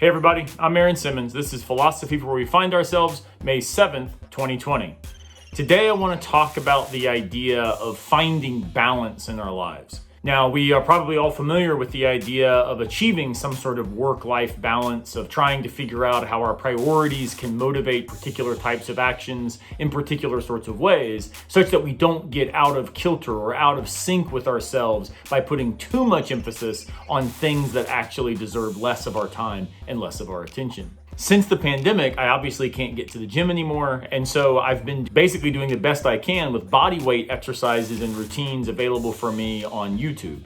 Hey everybody, I'm Simmons. This is Philosophy for Where We Find Ourselves, May 7th, 2020. Today I want to talk about the idea of finding balance in our lives. Now, we are probably all familiar with the idea of achieving some sort of work-life balance, of trying to figure out how our priorities can motivate particular types of actions in particular sorts of ways, such that we don't get out of kilter or out of sync with ourselves by putting too much emphasis on things that actually deserve less of our time and less of our attention. Since the pandemic, I obviously can't get to the gym anymore, and so I've been basically doing the best I can with body weight exercises and routines available for me on YouTube.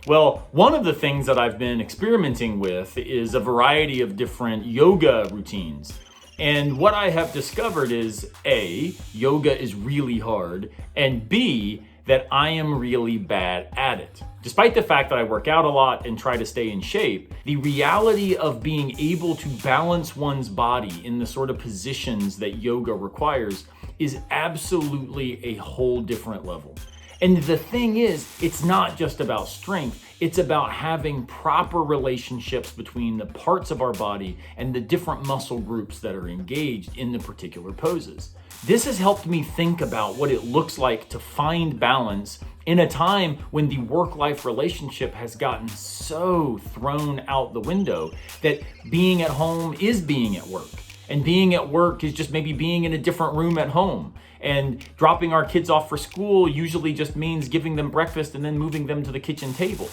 Well, one of the things that I've been experimenting with is a variety of different yoga routines. And what I have discovered is A, yoga is really hard, and B, that I am really bad at it. Despite the fact that I work out a lot and try to stay in shape, the reality of being able to balance one's body in the sort of positions that yoga requires is absolutely a whole different level. And the thing is, it's not just about strength, it's about having proper relationships between the parts of our body and the different muscle groups that are engaged in the particular poses. This has helped me think about what it looks like to find balance in a time when the work-life relationship has gotten so thrown out the window that being at home is being at work. And being at work is just maybe being in a different room at home. And dropping our kids off for school usually just means giving them breakfast and then moving them to the kitchen table.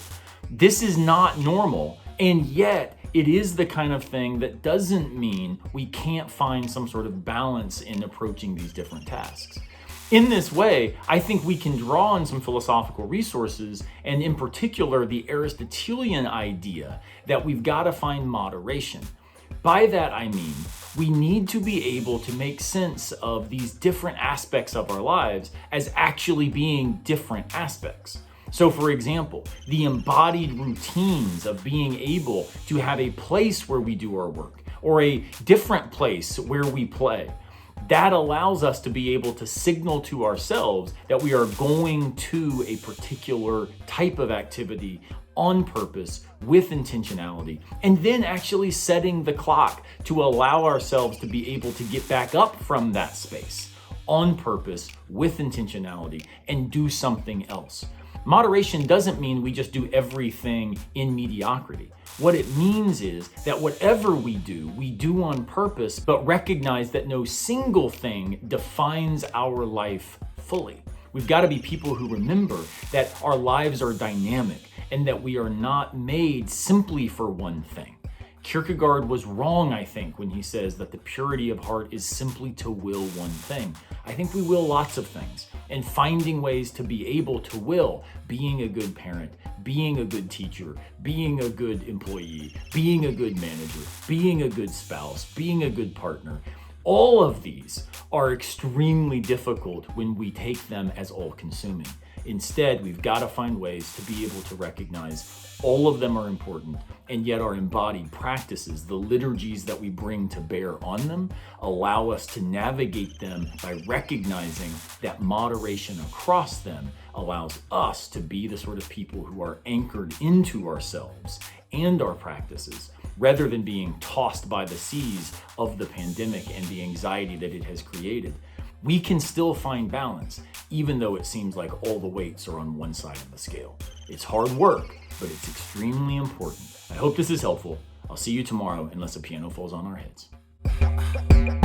This is not normal, and yet it is the kind of thing that doesn't mean we can't find some sort of balance in approaching these different tasks. In this way, I think we can draw on some philosophical resources, and in particular, the Aristotelian idea that we've got to find moderation. By that, I mean, we need to be able to make sense of these different aspects of our lives as actually being different aspects. So for example, the embodied routines of being able to have a place where we do our work or a different place where we play, that allows us to be able to signal to ourselves that we are going to a particular type of activity on purpose with intentionality, and then actually setting the clock to allow ourselves to be able to get back up from that space on purpose with intentionality and do something else. Moderation doesn't mean we just do everything in mediocrity. What it means is that whatever we do on purpose, but recognize that no single thing defines our life fully. We've got to be people who remember that our lives are dynamic and that we are not made simply for one thing. Kierkegaard was wrong, I think, when he says that the purity of heart is simply to will one thing. I think we will lots of things, and finding ways to be able to will, being a good parent, being a good teacher, being a good employee, being a good manager, being a good spouse, being a good partner. All of these are extremely difficult when we take them as all-consuming. Instead, we've got to find ways to be able to recognize all of them are important, and yet our embodied practices, the liturgies that we bring to bear on them, allow us to navigate them by recognizing that moderation across them allows us to be the sort of people who are anchored into ourselves and our practices, rather than being tossed by the seas of the pandemic and the anxiety that it has created. We can still find balance, even though it seems like all the weights are on one side of the scale. It's hard work, but it's extremely important. I hope this is helpful. I'll see you tomorrow unless a piano falls on our heads.